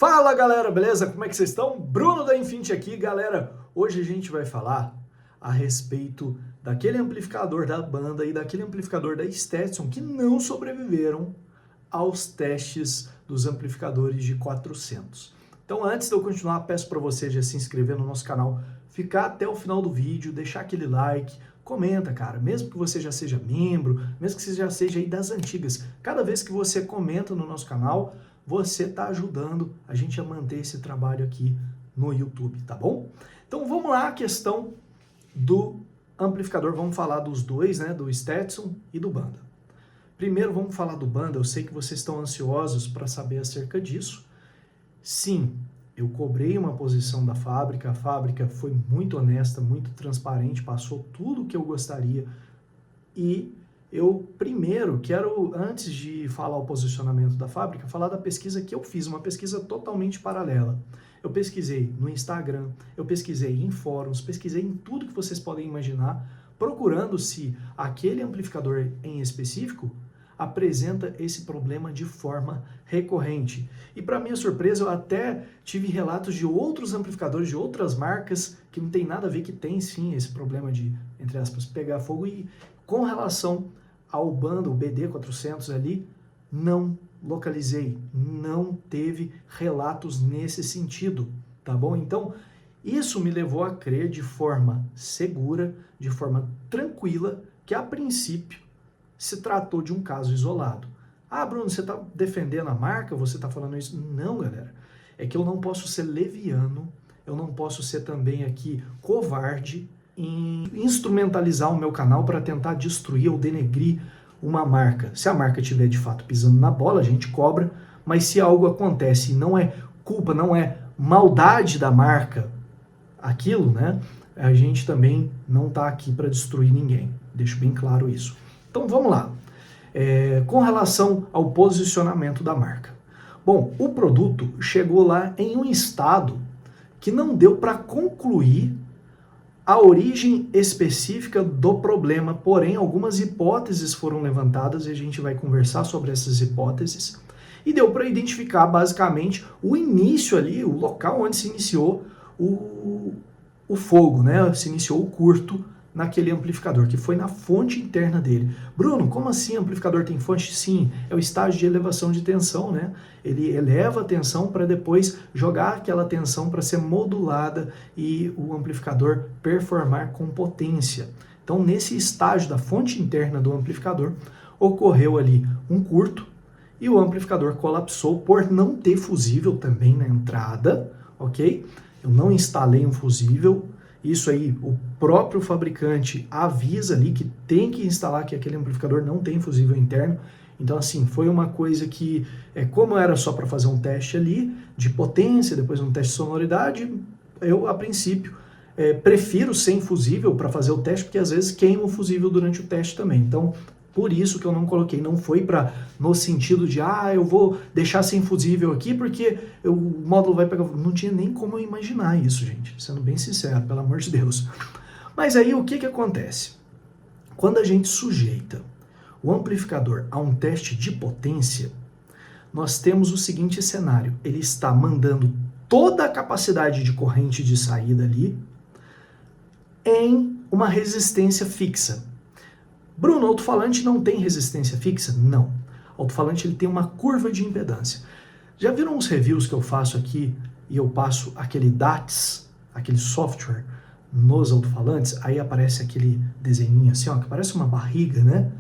Fala galera, beleza? Como é que vocês estão? Bruno da Infinity aqui, galera. Hoje a gente vai falar a respeito daquele amplificador da banda e daquele amplificador da Stetson que não sobreviveram aos testes dos amplificadores de 400. Então, antes de eu continuar, peço para você já se inscrever no nosso canal, ficar até o final do vídeo, deixar aquele like, comenta, cara, mesmo que você já seja membro, mesmo que você já seja aí das antigas, cada vez que você comenta no nosso canal, você está ajudando a gente a manter esse trabalho aqui no YouTube, tá bom? Então vamos lá, a questão do amplificador, vamos falar dos dois, né, do Stetson e do Banda. Primeiro vamos falar do Banda, eu sei que vocês estão ansiosos para saber acerca disso. Sim, eu cobrei uma posição da fábrica, a fábrica foi muito honesta, muito transparente, passou tudo o que eu gostaria e eu primeiro quero, antes de falar o posicionamento da fábrica, falar da pesquisa que eu fiz, uma pesquisa totalmente paralela. Eu pesquisei no Instagram, eu pesquisei em fóruns, pesquisei em tudo que vocês podem imaginar, procurando se aquele amplificador em específico apresenta esse problema de forma recorrente. E para minha surpresa, eu até tive relatos de outros amplificadores de outras marcas que não tem nada a ver, que tem sim esse problema de, entre aspas, pegar fogo. E com relação ao Banda, o BD400 ali, não localizei, não teve relatos nesse sentido, tá bom? Então, isso me levou a crer de forma segura, de forma tranquila, que a princípio se tratou de um caso isolado. Ah, Bruno, você está defendendo a marca? Você está falando isso? Não, galera. É que eu não posso ser leviano, eu não posso ser também aqui covarde em instrumentalizar o meu canal para tentar destruir ou denegrir uma marca. Se a marca estiver de fato pisando na bola, a gente cobra, mas se algo acontece e não é culpa, não é maldade da marca, aquilo, né? A gente também não está aqui para destruir ninguém. Deixo bem claro isso. Então vamos lá. Com relação ao posicionamento da marca. Bom, o produto chegou lá em um estado que não deu para concluir a origem específica do problema, porém algumas hipóteses foram levantadas e a gente vai conversar sobre essas hipóteses. E deu para identificar basicamente o início ali, o local onde se iniciou o fogo, né? Se iniciou o curto naquele amplificador, que foi na fonte interna dele. Bruno, como assim amplificador tem fonte? Sim, é o estágio de elevação de tensão, né? Ele eleva a tensão para depois jogar aquela tensão para ser modulada e o amplificador performar com potência. Então, nesse estágio da fonte interna do amplificador, ocorreu ali um curto e o amplificador colapsou por não ter fusível também na entrada, ok? Eu não instalei um fusível. Isso aí, o próprio fabricante avisa ali que tem que instalar, que aquele amplificador não tem fusível interno. Então, assim, foi uma coisa que, como era só para fazer um teste ali de potência, depois um teste de sonoridade, eu, a princípio, prefiro sem fusível para fazer o teste, porque às vezes queima o fusível durante o teste também. Então, por isso que eu não coloquei, não foi no sentido de, eu vou deixar sem fusível aqui porque o módulo vai pegar... Não tinha nem como eu imaginar isso, gente, sendo bem sincero, pelo amor de Deus. Mas aí o que acontece? Quando a gente sujeita o amplificador a um teste de potência, nós temos o seguinte cenário, ele está mandando toda a capacidade de corrente de saída ali em uma resistência fixa. Bruno, o alto-falante não tem resistência fixa? Não. O alto-falante ele tem uma curva de impedância. Já viram uns reviews que eu faço aqui e eu passo aquele DATS, aquele software, nos alto-falantes? Aí aparece aquele desenhinho assim, ó, que parece uma barriga, né?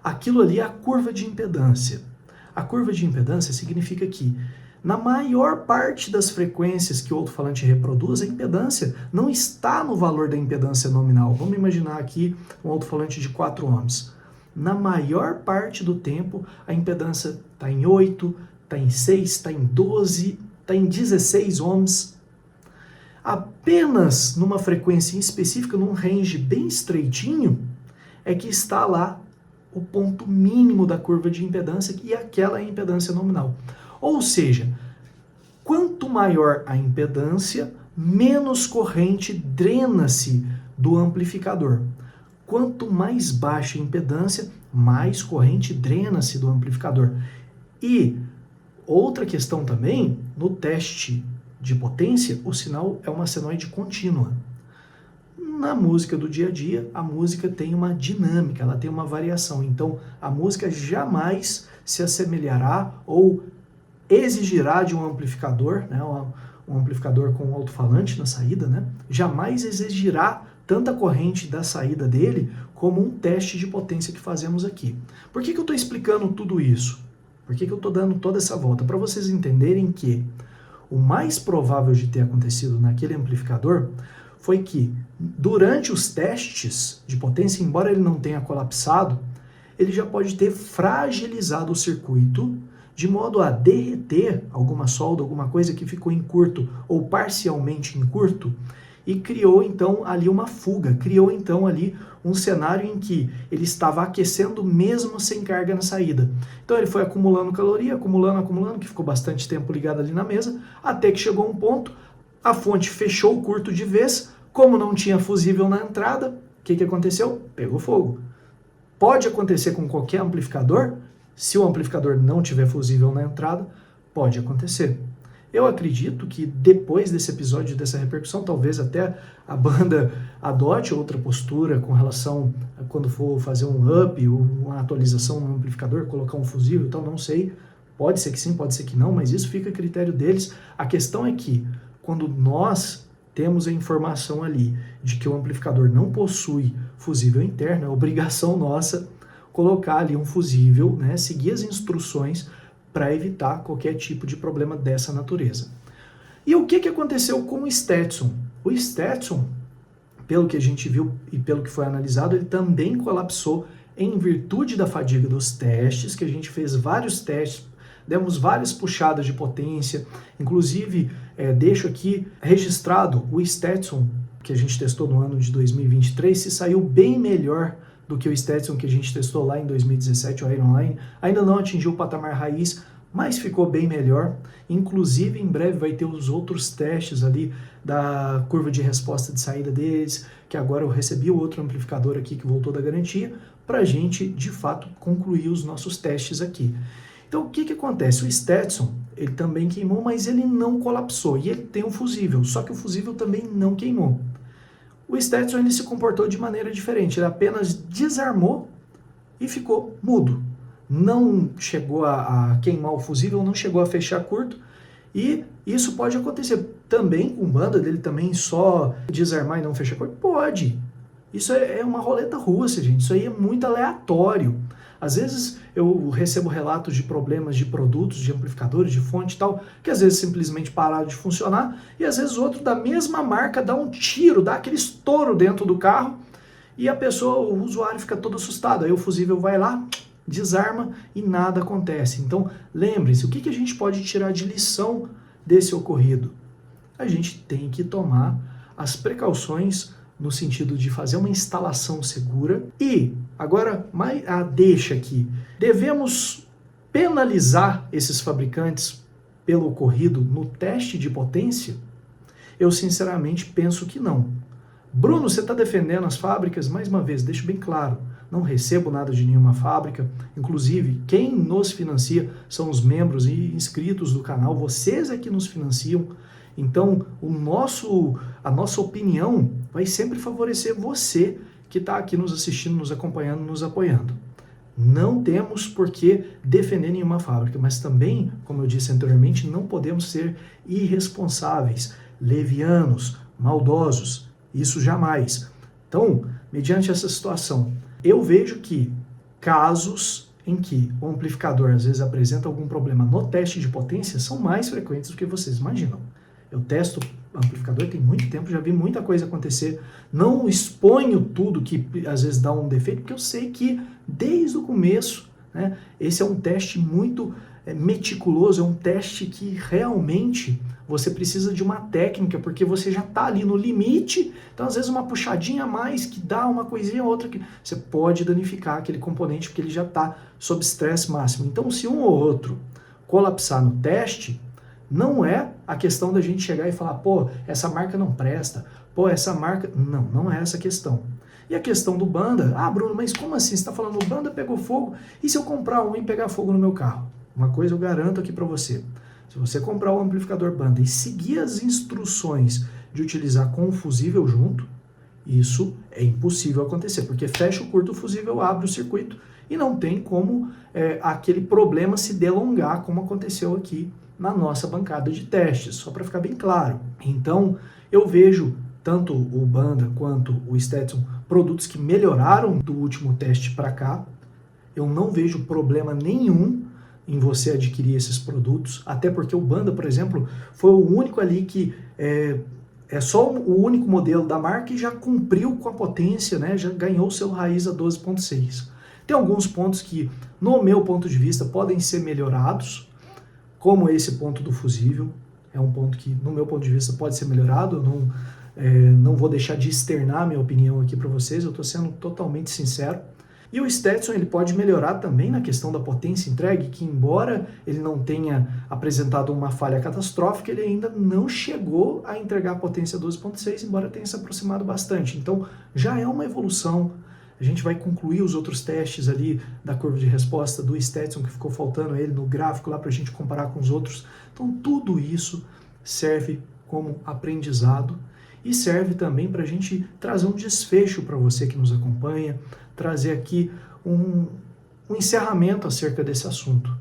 Aquilo ali é a curva de impedância. A curva de impedância significa que na maior parte das frequências que o alto-falante reproduz, a impedância não está no valor da impedância nominal. Vamos imaginar aqui um alto-falante de 4 ohms. Na maior parte do tempo, a impedância está em 8, está em 6, está em 12, está em 16 ohms. Apenas numa frequência específica, num range bem estreitinho, é que está lá o ponto mínimo da curva de impedância, e aquela é a impedância nominal. Ou seja, quanto maior a impedância, menos corrente drena-se do amplificador. Quanto mais baixa a impedância, mais corrente drena-se do amplificador. E outra questão também no teste de potência, o sinal é uma senoide contínua. Na música do dia a dia, a música tem uma dinâmica, ela tem uma variação. Então, a música jamais se assemelhará ou exigirá de um amplificador, né, um amplificador com alto-falante na saída, né, jamais exigirá tanta corrente da saída dele como um teste de potência que fazemos aqui. Por que eu estou explicando tudo isso? Por que eu estou dando toda essa volta? Para vocês entenderem que o mais provável de ter acontecido naquele amplificador foi que, durante os testes de potência, embora ele não tenha colapsado, ele já pode ter fragilizado o circuito de modo a derreter alguma solda, alguma coisa que ficou em curto ou parcialmente em curto, e criou então ali uma fuga, criou então ali um cenário em que ele estava aquecendo mesmo sem carga na saída. Então ele foi acumulando caloria, acumulando, que ficou bastante tempo ligado ali na mesa, até que chegou um ponto, a fonte fechou o curto de vez, como não tinha fusível na entrada, o que aconteceu? Pegou fogo. Pode acontecer com qualquer amplificador, se o amplificador não tiver fusível na entrada, pode acontecer. Eu acredito que depois desse episódio, dessa repercussão, talvez até a banda adote outra postura com relação a quando for fazer um up, uma atualização no amplificador, colocar um fusível e tal, não sei. Pode ser que sim, pode ser que não, mas isso fica a critério deles. A questão é que, quando nós temos a informação ali de que o amplificador não possui fusível interno, é obrigação nossa colocar ali um fusível, né, seguir as instruções para evitar qualquer tipo de problema dessa natureza. E o que aconteceu com o Stetson? O Stetson, pelo que a gente viu e pelo que foi analisado, ele também colapsou em virtude da fadiga dos testes, que a gente fez vários testes, demos várias puxadas de potência, inclusive deixo aqui registrado o Stetson, que a gente testou no ano de 2023, se saiu bem melhor do que o Stetson que a gente testou lá em 2017, o Iron Line. Ainda não atingiu o patamar raiz, mas ficou bem melhor. Inclusive, em breve vai ter os outros testes ali da curva de resposta de saída deles, que agora eu recebi o outro amplificador aqui que voltou da garantia, para a gente, de fato, concluir os nossos testes aqui. Então, o que acontece? O Stetson, ele também queimou, mas ele não colapsou. E ele tem um fusível, só que o fusível também não queimou. O Stetson ele se comportou de maneira diferente, ele apenas desarmou e ficou mudo. Não chegou a queimar o fusível, não chegou a fechar curto, e isso pode acontecer também com banda dele também só desarmar e não fechar curto? Pode. Isso é uma roleta russa, gente, isso aí é muito aleatório. Às vezes eu recebo relatos de problemas de produtos, de amplificadores, de fonte e tal, que às vezes simplesmente pararam de funcionar, e às vezes outro da mesma marca dá um tiro, dá aquele estouro dentro do carro, e a pessoa, o usuário fica todo assustado. Aí o fusível vai lá, desarma e nada acontece. Então, lembre-se, o que a gente pode tirar de lição desse ocorrido? A gente tem que tomar as precauções no sentido de fazer uma instalação segura. E, agora, a deixa aqui, devemos penalizar esses fabricantes pelo ocorrido no teste de potência? Eu, sinceramente, penso que não. Bruno, você está defendendo as fábricas? Mais uma vez, deixo bem claro, não recebo nada de nenhuma fábrica. Inclusive, quem nos financia são os membros e inscritos do canal, vocês é que nos financiam. Então, a nossa opinião vai sempre favorecer você que está aqui nos assistindo, nos acompanhando, nos apoiando. Não temos por que defender nenhuma fábrica, mas também, como eu disse anteriormente, não podemos ser irresponsáveis, levianos, maldosos. Isso jamais. Então, mediante essa situação, eu vejo que casos em que o amplificador às vezes apresenta algum problema no teste de potência são mais frequentes do que vocês imaginam. Eu testo amplificador tem muito tempo, já vi muita coisa acontecer. Não exponho tudo que às vezes dá um defeito, porque eu sei que desde o começo, né, esse é um teste muito meticuloso, é um teste que realmente você precisa de uma técnica, porque você já está ali no limite. Então, às vezes, uma puxadinha a mais que dá uma coisinha ou outra, que você pode danificar aquele componente, porque ele já está sob estresse máximo. Então, se um ou outro colapsar no teste, não é a questão da gente chegar e falar, pô, essa marca não presta, pô, essa marca... Não, não é essa a questão. E a questão do banda, Bruno, mas como assim? Você está falando, o banda pegou fogo, e se eu comprar um e pegar fogo no meu carro? Uma coisa eu garanto aqui para você, Se você comprar o amplificador banda e seguir as instruções de utilizar com o fusível junto, isso é impossível acontecer, porque fecha o curto, o fusível abre o circuito e não tem como aquele problema se delongar, como aconteceu aqui na nossa bancada de testes, só para ficar bem claro. Então, eu vejo tanto o Banda quanto o Stetson produtos que melhoraram do último teste para cá. Eu não vejo problema nenhum em você adquirir esses produtos, até porque o Banda, por exemplo, foi o único ali que é só o único modelo da marca e já cumpriu com a potência, né? Já ganhou o seu raiz a 12.6. Tem alguns pontos que, no meu ponto de vista, podem ser melhorados, como esse ponto do fusível. É um ponto que, no meu ponto de vista, pode ser melhorado. Eu não vou deixar de externar minha opinião aqui para vocês, eu estou sendo totalmente sincero. E o Stetson ele pode melhorar também na questão da potência entregue, que embora ele não tenha apresentado uma falha catastrófica, ele ainda não chegou a entregar a potência 12.6, embora tenha se aproximado bastante. Então já é uma evolução. A gente vai concluir os outros testes ali da curva de resposta do Stetson, que ficou faltando ele no gráfico lá para a gente comparar com os outros. Então tudo isso serve como aprendizado e serve também para a gente trazer um desfecho para você que nos acompanha, trazer aqui um encerramento acerca desse assunto.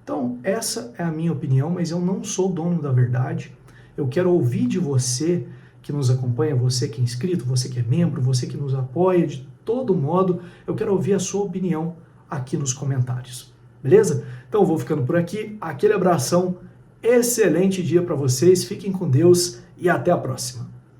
Então, essa é a minha opinião, mas eu não sou dono da verdade. Eu quero ouvir de você que nos acompanha, você que é inscrito, você que é membro, você que nos apoia de todo modo. Eu quero ouvir a sua opinião aqui nos comentários. Beleza? Então, eu vou ficando por aqui. Aquele abração, excelente dia para vocês, fiquem com Deus e até a próxima.